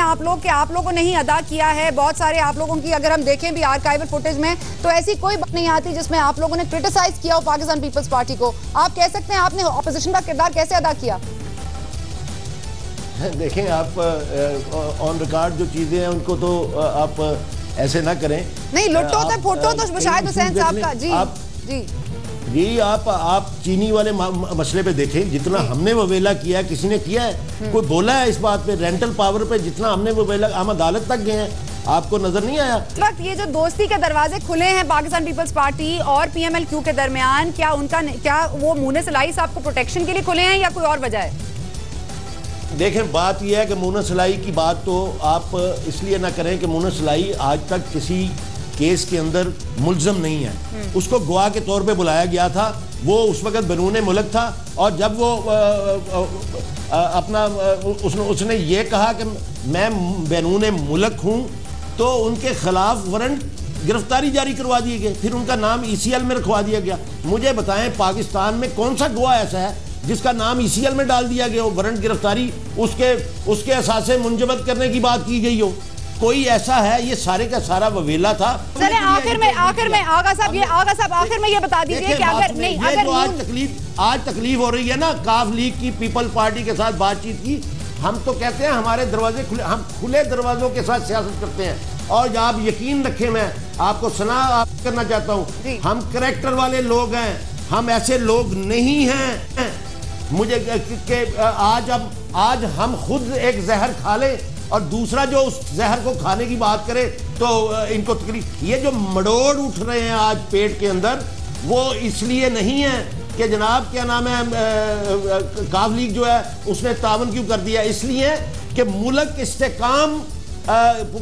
आप लोग कि आप लोगों ने ही अदा किया है। बहुत सारे आप लोगों की अगर हम देखें भी आर्काइवल फुटेज में तो ऐसी कोई बात नहीं आती जिसमें आप लोगों ने क्रिटिसाइज किया हो पाकिस्तान पीपल्स पार्टी को। आप कह सकते हैं आपने ऑपोजिशन का किरदार कैसे अदा किया? देखें, आप ऑन रिकॉर्ड जो चीजें हैं उनको तो आप ऐसे ना करें। नहीं, लुट्टो तो फोटो तो शाहिद हुसैन साहब का जी आप चीनी वाले मसले पे देखें, जितना हमने ववेला किया किसी ने किया है? कोई बोला है इस बात पे? रेंटल पावर पे जितना हमने ववेला, हम अदालत तक गए हैं, आपको नजर नहीं आया? इस वक्त ये जो दोस्ती के दरवाजे खुले हैं पाकिस्तान पीपल्स पार्टी और PMLQ के दरमियान, क्या वो मुनीस सलाई साहब को प्रोटेक्शन के लिए खुले हैं या कोई और वजह है? देखें, बात यह है कि मुनीस सलाई की बात तो आप इसलिए ना करें कि मुनीस सलाई आज तक किसी केस के अंदर मुल्ज़म नहीं है। उसको गवाह के तौर पे बुलाया गया था। वो उस वक्त बैरून मुल्क था और जब वो उसने ये कहा कि मैं बैरून मुल्क हूँ तो उनके खिलाफ वारंट गिरफ्तारी जारी करवा दिए गए, फिर उनका नाम ECL में रखवा दिया गया। मुझे बताएं, पाकिस्तान में कौन सा गवाह ऐसा है जिसका नाम ECL में डाल दिया गया हो, वारंट गिरफ्तारी उसके असासे मुंजमद करने की बात की गई हो? कोई ऐसा है? ये सारे का सारा ववेला था। सर आखिर में आगा साहब ये बता दीजिए कि अगर नहीं, अगर आज तकलीफ हो रही है ना काफ लीग की, पीपल पार्टी के साथ बातचीत की, हम तो कहते हैं हमारे दरवाजे खुले, हम खुले दरवाजों के साथ सियासत करते हैं। और आप यकीन रखें, मैं आपको सना करना चाहता हूँ, हम करैक्टर वाले लोग हैं, हम ऐसे लोग नहीं हैं। मुझे आज हम खुद एक जहर खा लें और दूसरा जो उस जहर को खाने की बात करे तो इनको तकलीफ। ये जो मड़ोड़ उठ रहे हैं आज पेट के अंदर, वो इसलिए नहीं है कि जनाब क्या नाम है काफ लीग जो है उसने तावन क्यों कर दिया, इसलिए कि मुल्क इस्तेकाम,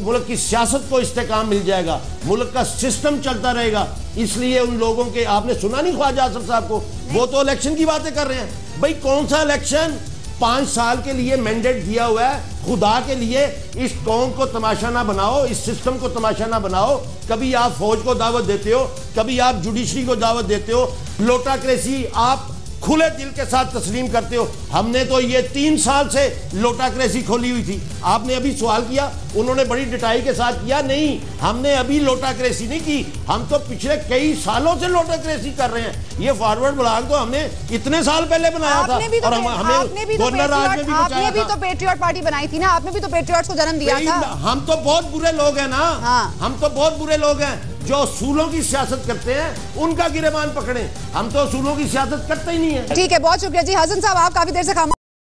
मुल्क की सियासत को इस्तेकाम मिल जाएगा, मुल्क का सिस्टम चलता रहेगा। इसलिए उन लोगों के, आपने सुना नहीं ख्वाजा आसिफ साहब को, वो तो इलेक्शन की बातें कर रहे हैं। भाई कौन सा इलेक्शन? 5 साल के लिए मैंडेट दिया हुआ है। खुदा के लिए इस कौम को तमाशा ना बनाओ, इस सिस्टम को तमाशा ना बनाओ। कभी आप फौज को दावत देते हो, कभी आप जुडिशरी को दावत देते हो, लोटाक्रेसी आप खुले दिल के साथ तस्लीम करते हो। हमने तो ये 3 साल से लोटाक्रेसी खोली हुई थी। आपने अभी सवाल किया, उन्होंने बड़ी डिटाई के साथ किया, नहीं, हमने अभी लोटाक्रेसी नहीं की, हम तो पिछले कई सालों से लोटाक्रेसी कर रहे हैं। ये फॉरवर्ड ब्लॉग तो हमने इतने साल पहले बनाया था और हमें गवर्नर राज में भी आपने भी तो पेट्रियट पार्टी बनाई थी ना, आपने भी तो पेट्रियट्स को जन्म दिया था। हम तो बहुत बुरे लोग हैं ना, हम तो बहुत बुरे लोग हैं जो असूलों की सियासत करते हैं, उनका गिरेबान पकड़े। हम तो असूलों की सियासत करते ही नहीं है। ठीक है, बहुत शुक्रिया जी। हसन साहब, आप काफी देर से